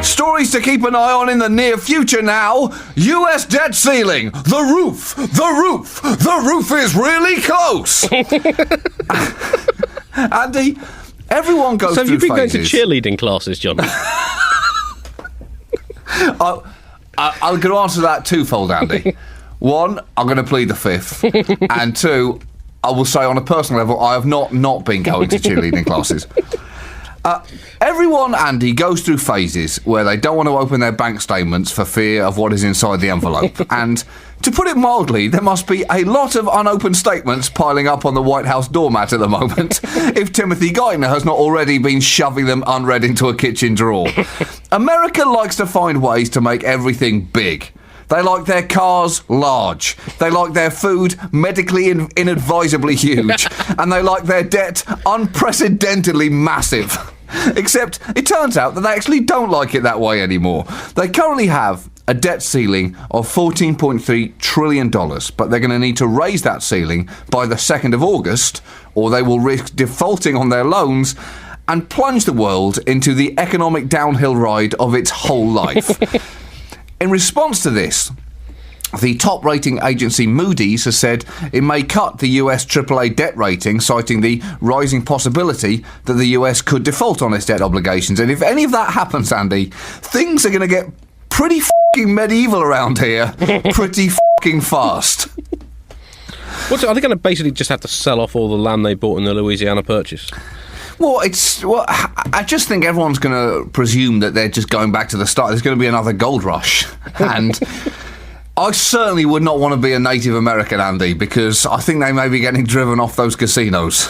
Stories to keep an eye on in the near future now. US debt ceiling. The roof. The roof. The roof is really close. Andy, everyone goes through phases. So have you been going to cheerleading classes, John? I'm going to answer that twofold, Andy. One, I'm going to plead the fifth. And two, I will say on a personal level, I have not been going to cheerleading classes. Everyone, Andy, goes through phases where they don't want to open their bank statements for fear of what is inside the envelope. And to put it mildly, there must be a lot of unopened statements piling up on the White House doormat at the moment, if Timothy Geithner has not already been shoving them unread into a kitchen drawer. America likes to find ways to make everything big. They like their cars large. They like their food medically inadvisably huge. And they like their debt unprecedentedly massive. Except it turns out that they actually don't like it that way anymore. They currently have a debt ceiling of $14.3 trillion, but they're going to need to raise that ceiling by the 2nd of August, or they will risk defaulting on their loans and plunge the world into the economic downhill ride of its whole life. In response to this, the top rating agency Moody's has said it may cut the US AAA debt rating, citing the rising possibility that the US could default on its debt obligations. And if any of that happens, Andy, things are going to get pretty f***ing medieval around here pretty f***ing fast. Are they going to basically just have to sell off all the land they bought in the Louisiana Purchase? Well, I just think everyone's going to presume that they're just going back to the start. There's going to be another gold rush. And I certainly would not want to be a Native American, Andy, because I think they may be getting driven off those casinos.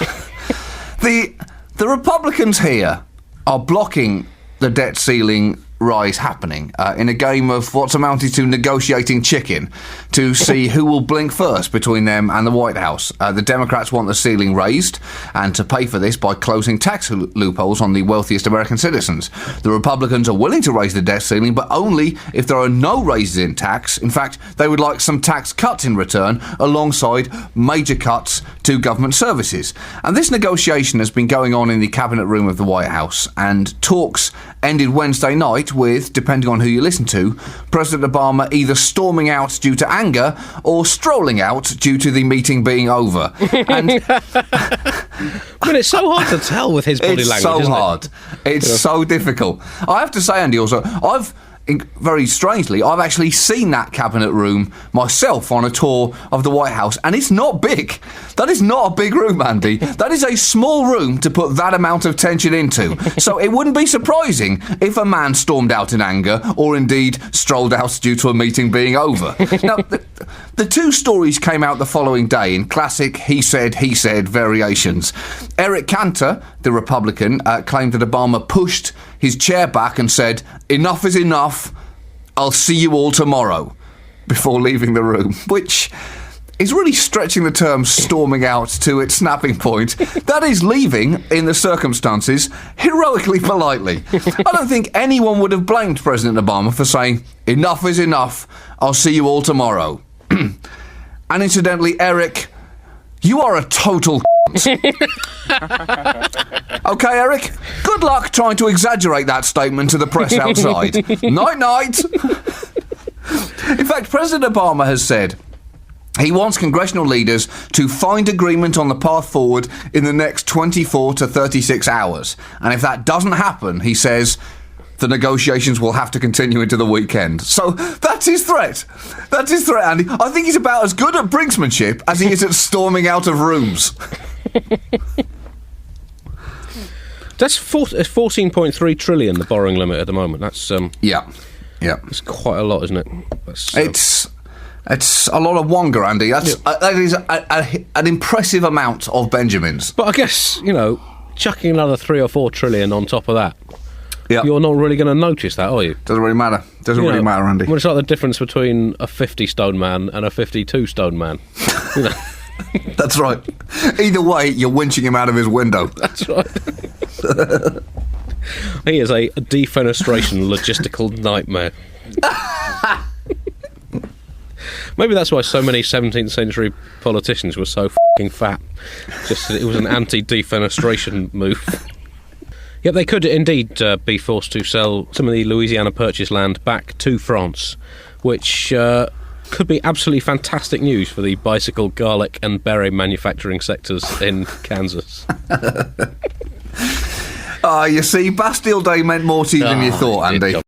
The Republicans here are blocking the debt ceiling rise happening in a game of what's amounted to negotiating chicken to see who will blink first between them and the White House. The Democrats want the ceiling raised and to pay for this by closing tax loopholes on the wealthiest American citizens. The Republicans are willing to raise the debt ceiling, but only if there are no raises in tax. In fact, they would like some tax cuts in return alongside major cuts to government services. And this negotiation has been going on in the cabinet room of the White House, and talks ended Wednesday night with, depending on who you listen to, President Obama either storming out due to anger or strolling out due to the meeting being over. And it's so hard to tell with his body language. It's so hard. It's so difficult. I have to say, Andy, also, very strangely, I've actually seen that cabinet room myself on a tour of the White House, and it's not big. That is not a big room, Andy. That is a small room to put that amount of tension into. So it wouldn't be surprising if a man stormed out in anger, or indeed strolled out due to a meeting being over. Now, the two stories came out the following day in classic he said variations. Eric Cantor, the Republican, claimed that Obama pushed his chair back and said, "Enough is enough, I'll see you all tomorrow," before leaving the room, which is really stretching the term storming out to its snapping point. That is leaving, in the circumstances, heroically politely. I don't think anyone would have blamed President Obama for saying, "Enough is enough, I'll see you all tomorrow." And incidentally, Eric, you are a total Okay, Eric, good luck trying to exaggerate that statement to the press outside. Night-night. In fact, President Obama has said he wants congressional leaders to find agreement on the path forward in the next 24 to 36 hours. And if that doesn't happen, he says, the negotiations will have to continue into the weekend. So that's his threat. That's his threat, Andy. I think he's about as good at brinksmanship as he is at storming out of rooms. That's 14.3 trillion, the borrowing limit at the moment. That's yeah. It's quite a lot, isn't it? It's a lot of wonga, Andy. That is an impressive amount of Benjamins. But I guess, chucking another 3 or 4 trillion on top of that, yep. You're not really going to notice that, are you? Doesn't really matter. Really matter, Andy. Well, it's like the difference between a 50-stone man and a 52-stone man. That's right. Either way, you're winching him out of his window. That's right. He is a defenestration logistical nightmare. Maybe that's why so many 17th century politicians were so f***ing fat. Just that it was an anti-defenestration move. Yep, they could indeed be forced to sell some of the Louisiana Purchase land back to France, which could be absolutely fantastic news for the bicycle, garlic and berry manufacturing sectors in Kansas. You see, Bastille Day meant more to you than you thought, Andy.